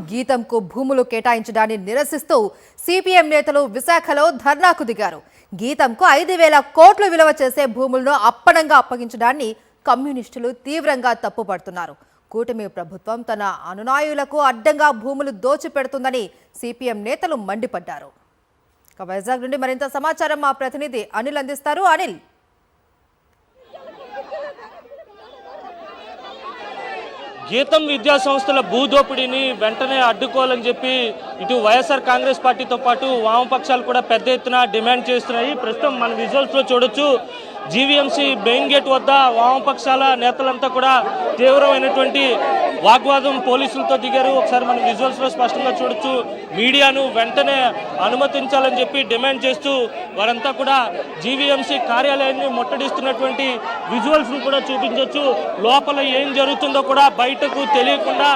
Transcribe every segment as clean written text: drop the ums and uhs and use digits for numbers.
గీతంకు భూములు కేటాయించడాన్ని నిరసిస్తూ సిపిఎం నేతలు విశాఖలో ధర్నాకు దిగారు. గీతంకు 5,000 కోట్లు విలువ చేసే భూములను అప్పనంగా అప్పగించడాన్ని కమ్యూనిస్టులు తీవ్రంగా తప్పుపడుతున్నారు. కూటమి ప్రభుత్వం తన అనునాయులకు అడ్డంగా భూములు దోచిపెడుతుందని సిపిఎం నేతలు మండిపడ్డారు. వైజాగ్ నుండి మరింత సమాచారం మా ప్రతినిధి అనిల్ అందిస్తారు. అనిల్, గీతం విద్యా సంస్థల భూదోపిడీని వెంటనే అడ్డుకోవాలని చెప్పి ఇటు వైఎస్ఆర్ కాంగ్రెస్ పార్టీతో పాటు వామపక్షాలు కూడా పెద్ద ఎత్తున డిమాండ్ చేస్తున్నాయి. ప్రస్తుతం మన విజువల్స్లో చూడొచ్చు, జీవీఎంసీ మెయిన్ గేట్ వద్ద వామపక్షాల నేతలంతా కూడా తీవ్రమైనటువంటి వాగ్వాదం పోలీసులతో దిగారు. ఒకసారి మన విజువల్స్లో స్పష్టంగా చూడొచ్చు. మీడియాను వెంటనే అనుమతించాలని చెప్పి డిమాండ్ చేస్తూ వారంతా కూడా జీవీఎంసీ కార్యాలయాన్ని ముట్టడిస్తున్నటువంటి విజువల్స్ను కూడా చూపించవచ్చు. లోపల ఏం జరుగుతుందో కూడా బయటకు తెలియకుండా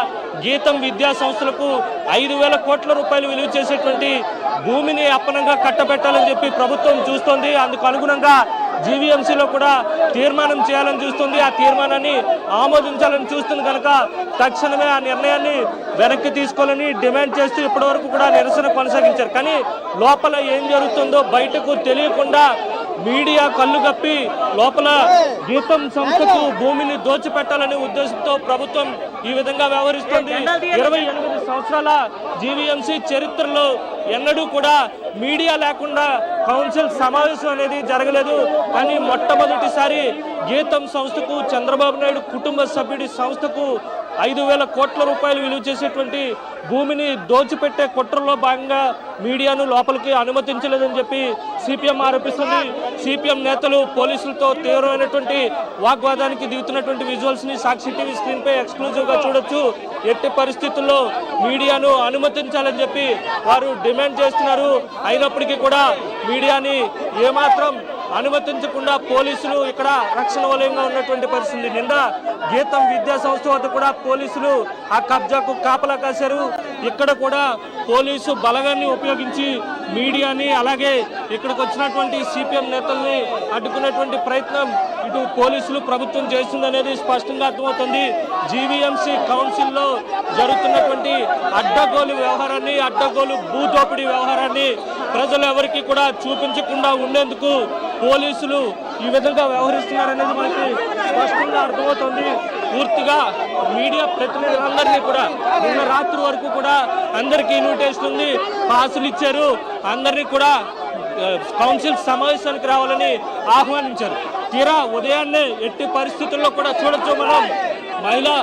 గీతం విద్యా సంస్థలకు 5,000 కోట్ల రూపాయలు విలువ చేసేటువంటి భూమిని అప్పనంగా కట్టబెట్టాలని చెప్పి ప్రభుత్వం చూస్తోంది. అందుకు అనుగుణంగా జీవీఎంసీలో కూడా తీర్మానం చేయాలని చూస్తుంది. ఆ తీర్మానాన్ని ఆమోదించాలని చూస్తుంది కనుక తక్షణమే ఆ నిర్ణయాన్ని వెనక్కి తీసుకోవాలని డిమాండ్ చేస్తూ ఇప్పటివరకు కూడా నిరసన కొనసాగించారు. కానీ లోపల ఏం జరుగుతుందో బయటకు తెలియకుండా మీడియా కళ్ళు కప్పి లోపల గీతం సంస్థకు భూమిని దోచిపెట్టాలనే ఉద్దేశంతో ప్రభుత్వం ఈ విధంగా వ్యవహరిస్తుంది. 28 సంవత్సరాల జీవీఎంసీ చరిత్రలో ఎన్నడూ కూడా మీడియా లేకుండా కౌన్సిల్ సమావేశం అనేది జరగలేదు. కానీ మొట్టమొదటిసారి గీతం సంస్థకు, చంద్రబాబు నాయుడు కుటుంబ సభ్యుడి సంస్థకు 5,000 కోట్ల రూపాయలు విలువ చేసేటువంటి భూమిని దోచిపెట్టే కుట్రలో భాగంగా మీడియాను లోపలికి అనుమతించలేదని చెప్పి సిపిఎం ఆరోపిస్తుంది. సిపిఎం నేతలు పోలీసులతో తీవ్రమైనటువంటి వాగ్వాదానికి దిగుతున్నటువంటి విజువల్స్ ని సాక్షి టీవీ స్క్రీన్ పై ఎక్స్క్లూజివ్ గా చూడొచ్చు. ఎట్టి పరిస్థితుల్లో మీడియాను అనుమతించాలని చెప్పి వారు డిమాండ్ చేస్తున్నారు. అయినప్పటికీ కూడా మీడియాని ఏమాత్రం అనుమతించకుండా పోలీసులు ఇక్కడ రక్షణ వలయంగా ఉన్నటువంటి పరిస్థితి. నిన్న గీతం విద్యా సంస్థ వద్ద కూడా పోలీసులు ఆ కబ్జాకు కాపలా కాశారు. ఇక్కడ కూడా పోలీసు బలగాన్ని ఉపయోగించి మీడియాని అలాగే ఇక్కడికి వచ్చినటువంటి సిపిఎం నేతల్ని అడ్డుకునేటువంటి ప్రయత్నం ఇటు పోలీసులు ప్రభుత్వం చేస్తుందనేది స్పష్టంగా అర్థమవుతుంది. జీవీఎంసీ కౌన్సిల్లో జరుగుతున్నటువంటి అడ్డగోలు వ్యవహారాన్ని, అడ్డగోలు భూదోపిడీ వ్యవహారాన్ని ప్రజలు ఎవరికి కూడా చూపించకుండా ఉండేందుకు పోలీసులు ఈ విధంగా వ్యవహరిస్తున్నారనేది మనకి స్పష్టంగా అర్థమవుతుంది. పూర్తిగా మీడియా ప్రతినిధులందరినీ కూడా నిన్న రాత్రి వరకు కూడా అందరికీ ఇన్విటేషన్ ఉంది, పాసులు ఇచ్చారు. అందరినీ కూడా కౌన్సిల్ సమావేశానికి రావాలని ఆహ్వానించారు. తీరా ఉదయాన్నే ఎట్టి పరిస్థితుల్లో కూడా చూడొచ్చు మనం మహిళా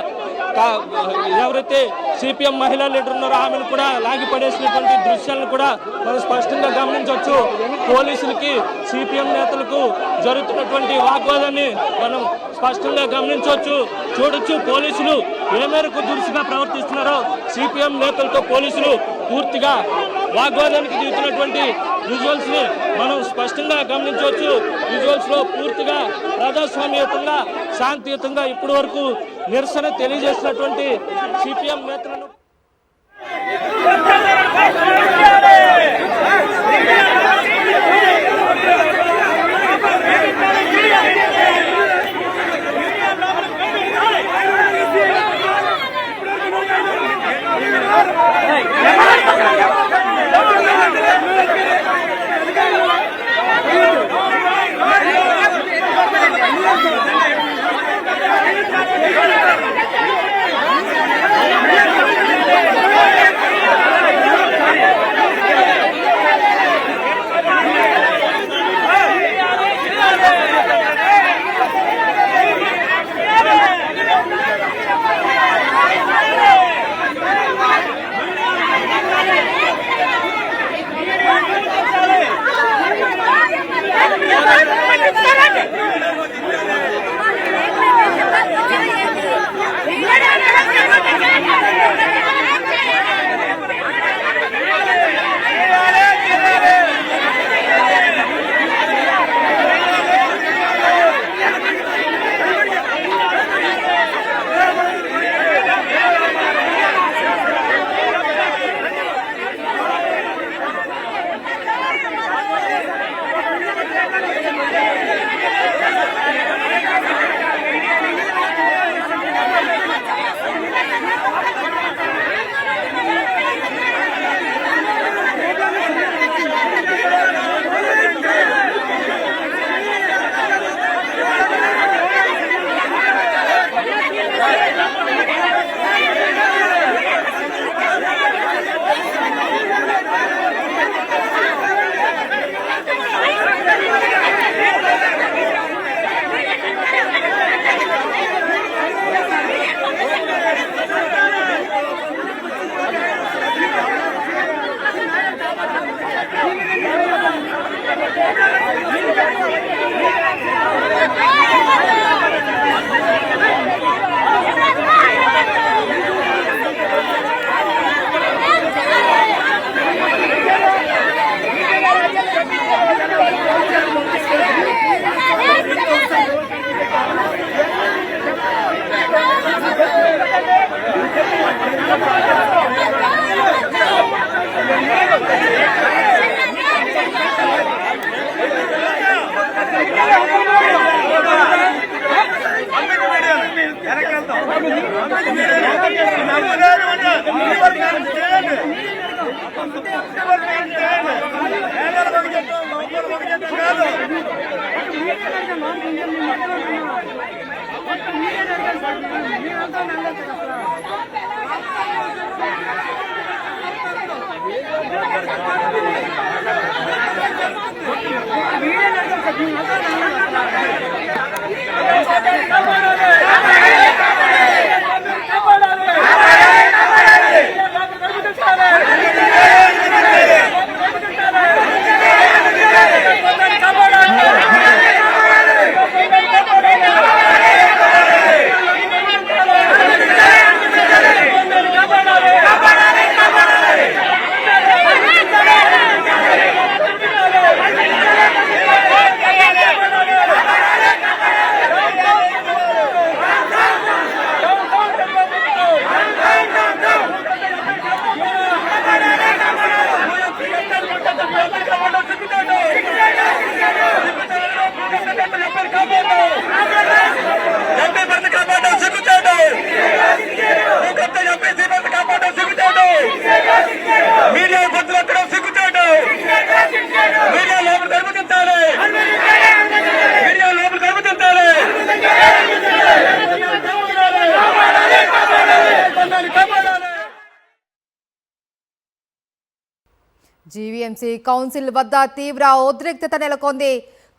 ఎవరైతే సిపిఎం మహిళా లీడర్ ఉన్నారో ఆమెను కూడా లాగి పడేసినటువంటి దృశ్యాలను కూడా మనం స్పష్టంగా గమనించవచ్చు. పోలీసులకి సిపిఎం నేతలకు జరుగుతున్నటువంటి వాగ్వాదాన్ని మనం స్పష్టంగా చూడొచ్చు. పోలీసులు ఏ మేరకు దురుసుగా ప్రవర్తిస్తున్నారో సిపిఎం నేతలతో పోలీసులు పూర్తిగా వాగ్వాదానికి దిగుతున్నటువంటి విజువల్స్ ని మనం స్పష్టంగా గమనించవచ్చు. విజువల్స్ లో పూర్తిగా ప్రజాస్వామ్యయుతంగా, శాంతియుతంగా ఇప్పటి వరకు నిరసన తెలియజేసినటువంటి సిపిఎం నేతలను జీవీఎంసీ కౌన్సిల్ వద్ద తీవ్ర ఉద్రిక్తత నెలకొంది.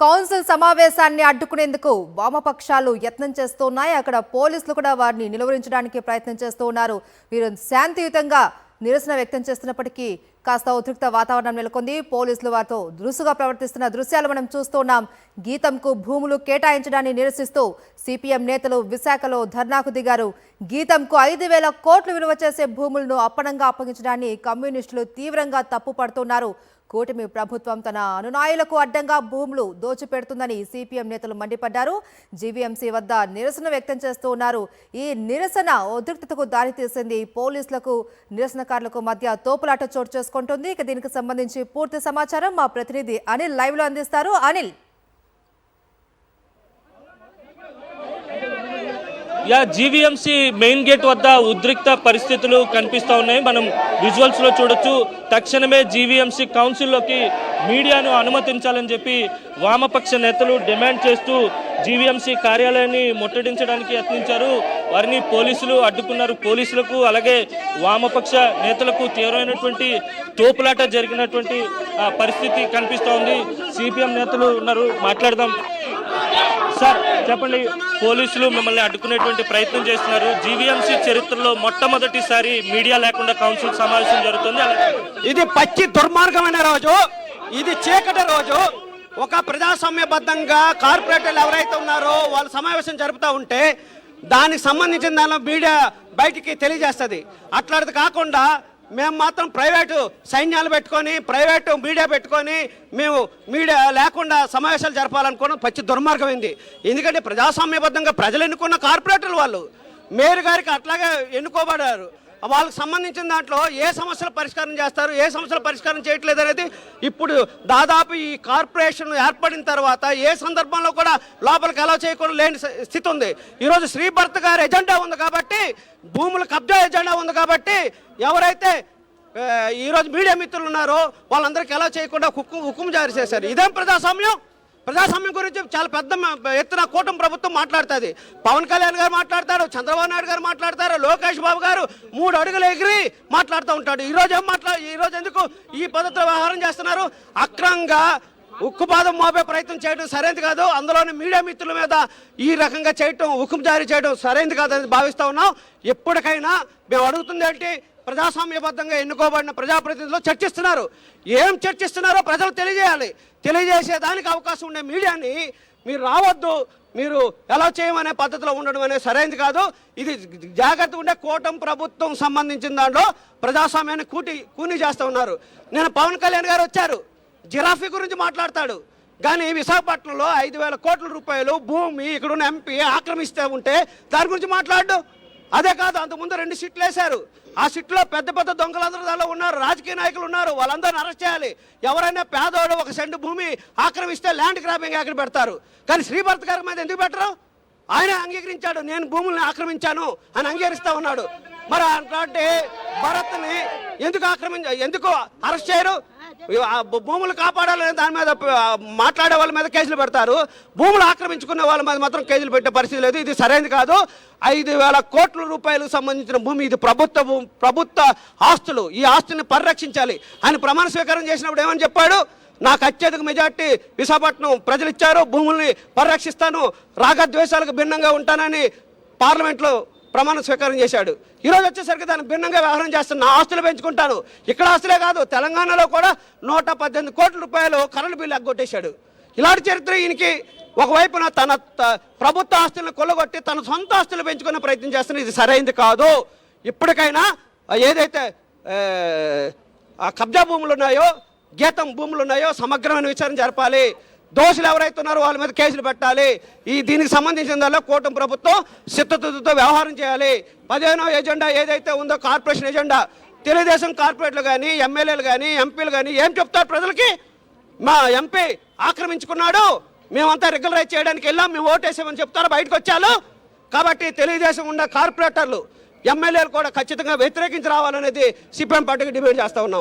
కౌన్సిల్ సమావేశాన్ని అడ్డుకునేందుకు వామపక్షాలు యత్నం చేస్తున్నాయి. అక్కడ పోలీసులు కూడా వారిని నిలువరించడానికి ప్రయత్నం చేస్తూ ఉన్నారు. వీరు శాంతియుతంగా నిరసన వ్యక్తం చేస్తున్నప్పటికీ కాస్త ఉద్రిక్త వాతావరణం నెలకొంది. పోలీసులు వారితో దురుసుగా ప్రవర్తిస్తున్న దృశ్యాలు మనం చూస్తున్నాం. గీతంకు భూములు కేటాయించడాన్ని నిరసిస్తూ సిపిఎం నేతలు విశాఖలో ధర్నాకు దిగారు. గీతంకు 5,000 కోట్లు విలువ చేసే భూములను అప్పనంగా అప్పగించడాన్ని కమ్యూనిస్టులు తీవ్రంగా తప్పుపడుతున్నారు. కూటమి ప్రభుత్వం తన అనునాయులకు అడ్డంగా భూములు దోచిపెడుతుందని సిపిఎం నేతలు మండిపడ్డారు. జీవీఎంసీ వద్ద నిరసన వ్యక్తం చేస్తూ ఉన్నారు. ఈ నిరసన ఉద్రిక్తతకు దారితీసింది. పోలీసులకు నిరసనకారులకు మధ్య తోపులాట చోటు చేసుకుంటుంది. ఇక దీనికి సంబంధించి పూర్తి సమాచారం మా ప్రతినిధి అనిల్ లైవ్ లో అందిస్తారు. అనిల్, జీవీఎంసీ మెయిన్ గేట్ వద్ద ఉద్రిక్త పరిస్థితులు కనిపిస్తూ ఉన్నాయి. మనం విజువల్స్ లో చూడొచ్చు. తక్షణమే జీవీఎంసీ కౌన్సిల్లోకి మీడియాను అనుమతించాలని చెప్పి వామపక్ష నేతలు డిమాండ్ చేస్తూ జీవీఎంసీ కార్యాలయాన్ని ముట్టడించడానికి యత్నించారు. వారిని పోలీసులు అడ్డుకున్నారు. పోలీసులకు అలాగే వామపక్ష నేతలకు తీవ్రమైనటువంటి తోపులాట జరిగినటువంటి పరిస్థితి కనిపిస్తూ ఉంది. సిపిఎం నేతలు ఉన్నారు, మాట్లాడదాం. సార్ చెప్పండి, పోలీసులు మిమ్మల్ని అడ్డుకునేటువంటి ప్రయత్నం చేస్తున్నారు. జీవీఎంసీ చరిత్రలో మొట్టమొదటిసారి మీడియా లేకుండా కౌన్సిల్ సమావేశం జరుగుతుంది. ఇది పచ్చి దుర్మార్గమైన రోజు, ఇది చీకటి రోజు. ఒక ప్రజాస్వామ్యబద్ధంగా కార్పొరేటర్లు ఎవరైతే ఉన్నారో వాళ్ళు సమావేశం జరుపుతూ ఉంటే దానికి సంబంధించిన దానిలో మీడియా బయటికి తెలియజేస్తుంది. అట్లాంటిది కాకుండా మేము మాత్రం ప్రైవేటు సైన్యాలు పెట్టుకొని ప్రైవేటు మీడియా పెట్టుకొని మేము మీడియా లేకుండా సమావేశాలు జరపాలనుకోవడం పచ్చి దుర్మార్గమైంది. ఎందుకంటే ప్రజాస్వామ్యబద్ధంగా ప్రజలు ఎన్నుకున్న కార్పొరేటర్లు వాళ్ళు మేయర్ గారికి అట్లాగే ఎన్నుకోబడారు. వాళ్ళకి సంబంధించిన దాంట్లో ఏ సమస్యలు పరిష్కారం చేస్తారు, ఏ సమస్యలు పరిష్కారం చేయట్లేదు అనేది ఇప్పుడు దాదాపు ఈ కార్పొరేషన్ ఏర్పడిన తర్వాత ఏ సందర్భంలో కూడా లోపలికి అలౌ చేయకుండా లేని స్థితి ఉంది. ఈరోజు శ్రీభర్త గారి ఎజెండా ఉంది కాబట్టి, భూముల కబ్జా ఎజెండా ఉంది కాబట్టి ఎవరైతే ఈరోజు మీడియా మిత్రులు ఉన్నారో వాళ్ళందరికీ అలౌ చేయకుండా హుకుం జారీ చేశారు. ఇదేం ప్రజాస్వామ్యం? ప్రజాస్వామ్యం గురించి చాలా పెద్ద ఎత్తున కూటమి ప్రభుత్వం మాట్లాడుతుంది. పవన్ కళ్యాణ్ గారు మాట్లాడతారు, చంద్రబాబు నాయుడు గారు మాట్లాడతారు, లోకేష్ బాబు గారు 3 అడుగులు ఎగిరి మాట్లాడుతూ ఉంటాడు. ఈరోజు ఎందుకు ఈ పద్ధతిలో వ్యవహారం చేస్తున్నారు? అక్రమంగా ఉక్కుపాదం మోపే ప్రయత్నం చేయడం సరైనది కాదు. అందులోని మీడియా మిత్రుల మీద ఈ రకంగా చేయటం, హుకుం జారీ చేయడం సరైనది కాదని భావిస్తూ ఉన్నాం. ఎప్పటికైనా మేము అడుగుతుంది ఏంటి, ప్రజాస్వామ్యబద్ధంగా ఎన్నుకోబడిన ప్రజాప్రతినిధులు చర్చిస్తున్నారు. ఏం చర్చిస్తున్నారో ప్రజలు తెలియజేయాలి. తెలియజేసేదానికి అవకాశం ఉండే మీడియాని మీరు రావద్దు, మీరు ఎలా చేయమనే పద్ధతిలో ఉండడం అనేది సరైనది కాదు. ఇది జాగ్రత్త ఉండే కూటమి ప్రభుత్వం సంబంధించిన దాంట్లో ప్రజాస్వామ్యాన్ని కూని చేస్తూ ఉన్నారు. నేను పవన్ కళ్యాణ్ గారు వచ్చారు, జిరాఫీ గురించి మాట్లాడతాడు. కానీ విశాఖపట్నంలో 5,000 కోట్ల రూపాయలు భూమి ఇక్కడున్న ఎంపీ ఆక్రమిస్తే ఉంటే దాని గురించి మాట్లాడు. అదే కాదు, అంతకుముందు 2 సిట్లు వేశారు. ఆ సిట్లో పెద్ద పెద్ద దొంగలందరూ దానిలో ఉన్నారు, రాజకీయ నాయకులు ఉన్నారు. వాళ్ళందరినీ అరెస్ట్ చేయాలి. ఎవరైనా పేదోడు 1 సెంటు భూమి ఆక్రమిస్తే ల్యాండ్ గ్రాబింగ్ యాక్ట్ పెడతారు. కానీ శ్రీభర్త గారి మీద ఎందుకు పెట్టరు? ఆయన అంగీకరించాడు, నేను భూముల్ని ఆక్రమించాను అని అంగీకరిస్తూ ఉన్నాడు. మరి అలాంటి భరత్ని ఎందుకు అరెస్ట్ చేయరు? భూములు కాపాడాలనే దాని మీద మాట్లాడే వాళ్ళ మీద కేసులు పెడతారు, భూములు ఆక్రమించుకునే వాళ్ళ మీద మాత్రం కేసులు పెట్టే పరిస్థితి లేదు. ఇది సరైనది కాదు. 5,000 కోట్ల రూపాయలకు సంబంధించిన భూమి, ఇది ప్రభుత్వ ఆస్తులు. ఈ ఆస్తుల్ని పరిరక్షించాలి. ఆయన ప్రమాణ స్వీకారం చేసినప్పుడు ఏమని చెప్పాడు? నాకు అత్యధిక మెజార్టీ విశాఖపట్నం ప్రజలు ఇచ్చారు, భూముల్ని పరిరక్షిస్తాను, రాగద్వేషాలకు భిన్నంగా ఉంటానని పార్లమెంట్లో ప్రమాణ స్వీకారం చేశాడు. ఈరోజు వచ్చేసరికి దాన్ని భిన్నంగా వ్యవహారం చేస్తాను, నా ఆస్తులు పెంచుకుంటాను. ఇక్కడ ఆస్తులే కాదు, తెలంగాణలో కూడా 118 కోట్ల రూపాయలు కరెంటు బిల్లు ఎగ్గొట్టేశాడు. ఇలాంటి చరిత్ర ఈయనకి. ఒకవైపున తన ప్రభుత్వ ఆస్తులను కొల్లగొట్టి తన సొంత ఆస్తులు పెంచుకునే ప్రయత్నం చేస్తున్న ఇది సరైనది కాదు. ఇప్పటికైనా ఏదైతే కబ్జా భూములు ఉన్నాయో, గీతం భూములు ఉన్నాయో సమగ్రమైన విచారణ జరపాలి. దోషులు ఎవరైతే ఉన్నారో వాళ్ళ మీద కేసులు పెట్టాలి. దీనికి సంబంధించిన దానిలో కూటమి ప్రభుత్వం చిత్తశుద్ధితో వ్యవహారం చేయాలి. 15వ ఎజెండా ఏదైతే ఉందో కార్పొరేషన్ ఎజెండా, తెలుగుదేశం కార్పొరేట్లు కానీ ఎమ్మెల్యేలు కానీ ఎంపీలు కానీ ఏం చెప్తారు ప్రజలకి? మా ఎంపీ ఆక్రమించుకున్నాడు, మేమంతా రెగ్యులరైజ్ చేయడానికి వెళ్ళాం, మేము ఓటేసామని చెప్తారు, బయటకు వచ్చారు. కాబట్టి తెలుగుదేశం ఉన్న కార్పొరేటర్లు ఎమ్మెల్యేలు కూడా ఖచ్చితంగా వ్యతిరేకించి రావాలనేది సిపిఎం పార్టీకి డిమాండ్ చేస్తూ ఉన్నాం.